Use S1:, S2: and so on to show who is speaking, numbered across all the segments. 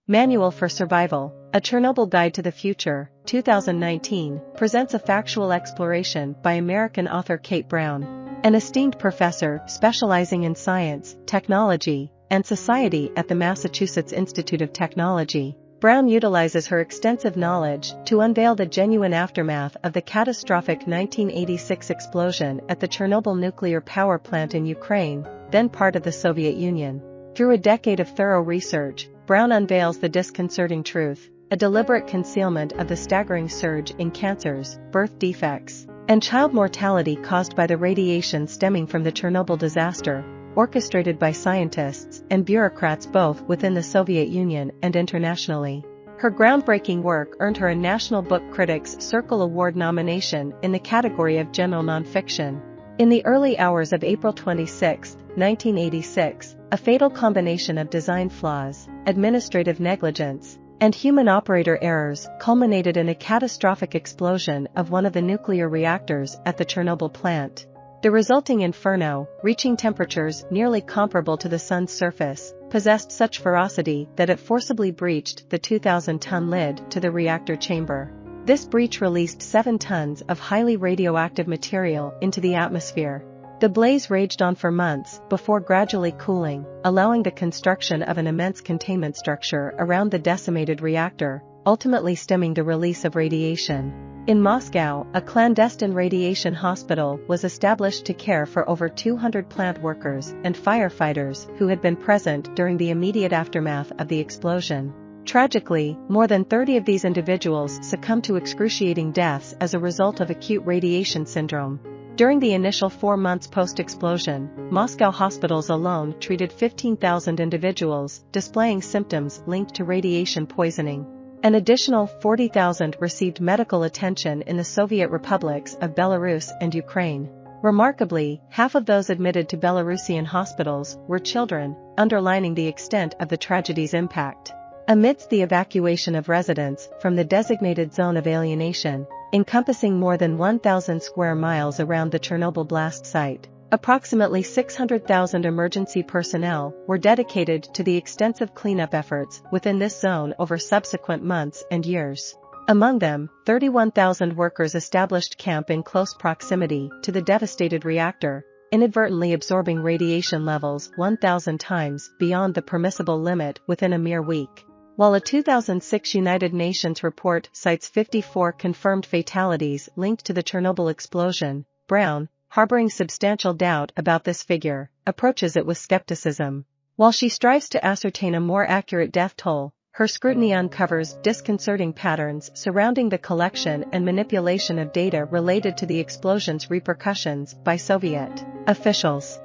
S1: Manual for Survival, A Chernobyl Guide to the Future, 2019, presents a factual exploration by American author Kate Brown, an esteemed professor specializing in science, technology, and society at the Massachusetts Institute of Technology. Brown utilizes her extensive knowledge to unveil the genuine aftermath of the catastrophic 1986 explosion at the Chernobyl nuclear power plant in Ukraine, then part of the Soviet Union. Through a decade of thorough research, Brown unveils the disconcerting truth, a deliberate concealment of the staggering surge in cancers, birth defects, and child mortality caused by the radiation stemming from the Chernobyl disaster, orchestrated by scientists and bureaucrats both within the Soviet Union and internationally. Her groundbreaking work earned her a National Book Critics Circle Award nomination in the category of general nonfiction. In the early hours of April 26, 1986, a fatal combination of design flaws, administrative negligence, and human operator errors culminated in a catastrophic explosion of one of the nuclear reactors at the Chernobyl plant. The resulting inferno, reaching temperatures nearly comparable to the sun's surface, possessed such ferocity that it forcibly breached the 2,000-ton lid to the reactor chamber. This breach released 7 tons of highly radioactive material into the atmosphere. The blaze raged on for months before gradually cooling, allowing the construction of an immense containment structure around the decimated reactor, ultimately stemming the release of radiation. In Moscow, a clandestine radiation hospital was established to care for over 200 plant workers and firefighters who had been present during the immediate aftermath of the explosion. Tragically, more than 30 of these individuals succumbed to excruciating deaths as a result of acute radiation syndrome. During the initial 4 months post-explosion, Moscow hospitals alone treated 15,000 individuals displaying symptoms linked to radiation poisoning. An additional 40,000 received medical attention in the Soviet republics of Belarus and Ukraine. Remarkably, half of those admitted to Belarusian hospitals were children, underlining the extent of the tragedy's impact. Amidst the evacuation of residents from the designated zone of alienation, encompassing more than 1,000 square miles around the Chernobyl blast site, approximately 600,000 emergency personnel were dedicated to the extensive cleanup efforts within this zone over subsequent months and years. Among them, 31,000 workers established camp in close proximity to the devastated reactor, inadvertently absorbing radiation levels 1,000 times beyond the permissible limit within a mere week. While a 2006 United Nations report cites 54 confirmed fatalities linked to the Chernobyl explosion, Brown, harboring substantial doubt about this figure, approaches it with skepticism. While she strives to ascertain a more accurate death toll, her scrutiny uncovers disconcerting patterns surrounding the collection and manipulation of data related to the explosion's repercussions by Soviet officials.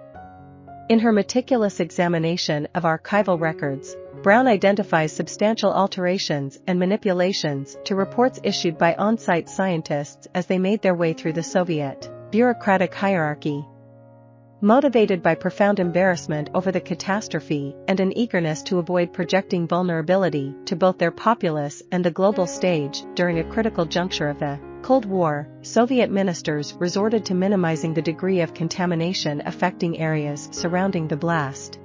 S1: In her meticulous examination of archival records, Brown identifies substantial alterations and manipulations to reports issued by on-site scientists as they made their way through the Soviet bureaucratic hierarchy. Motivated by profound embarrassment over the catastrophe and an eagerness to avoid projecting vulnerability to both their populace and the global stage during a critical juncture of the Cold War, Soviet ministers resorted to minimizing the degree of contamination affecting areas surrounding the blast.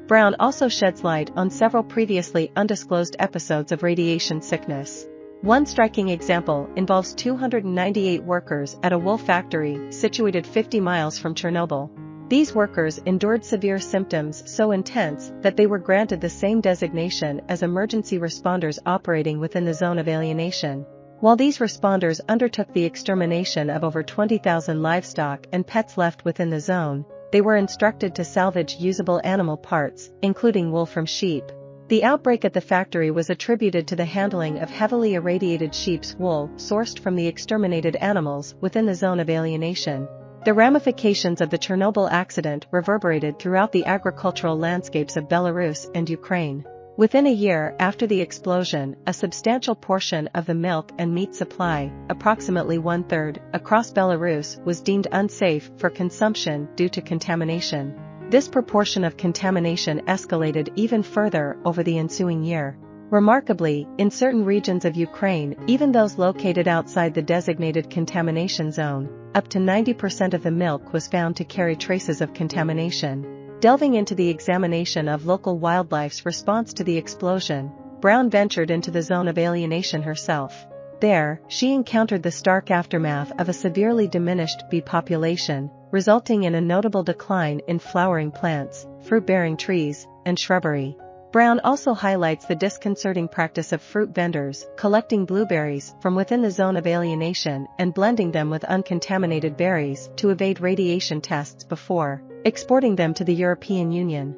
S1: Brown also sheds light on several previously undisclosed episodes of radiation sickness. One striking example involves 298 workers at a wool factory situated 50 miles from Chernobyl. These workers endured severe symptoms so intense that they were granted the same designation as emergency responders operating within the zone of alienation. While these responders undertook the extermination of over 20,000 livestock and pets left within the zone, they were instructed to salvage usable animal parts, including wool from sheep. The outbreak at the factory was attributed to the handling of heavily irradiated sheep's wool sourced from the exterminated animals within the zone of alienation. The ramifications of the Chernobyl accident reverberated throughout the agricultural landscapes of Belarus and Ukraine. Within a year after the explosion, a substantial portion of the milk and meat supply, approximately 1/3, across Belarus was deemed unsafe for consumption due to contamination. This proportion of contamination escalated even further over the ensuing year. Remarkably, in certain regions of Ukraine, even those located outside the designated contamination zone, up to 90% of the milk was found to carry traces of contamination. Delving into the examination of local wildlife's response to the explosion, Brown ventured into the zone of alienation herself. There, she encountered the stark aftermath of a severely diminished bee population, resulting in a notable decline in flowering plants, fruit-bearing trees, and shrubbery. Brown also highlights the disconcerting practice of fruit vendors collecting blueberries from within the zone of alienation and blending them with uncontaminated berries to evade radiation tests before exporting them to the European Union.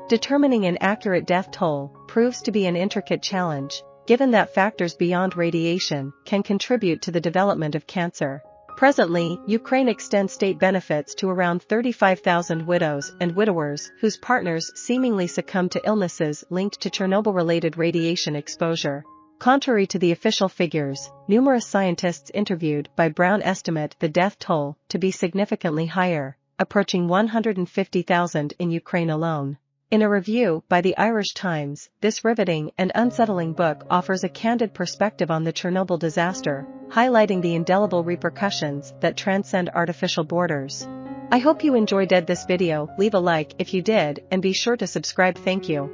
S1: Determining an accurate death toll proves to be an intricate challenge, given that factors beyond radiation can contribute to the development of cancer. Presently, Ukraine extends state benefits to around 35,000 widows and widowers whose partners seemingly succumbed to illnesses linked to Chernobyl-related radiation exposure. Contrary to the official figures, numerous scientists interviewed by Brown estimate the death toll to be significantly higher, approaching 150,000 in Ukraine alone. In a review by the Irish Times, this riveting and unsettling book offers a candid perspective on the Chernobyl disaster, highlighting the indelible repercussions that transcend artificial borders. I hope you enjoyed this video. Leave a like if you did and be sure to subscribe. Thank you.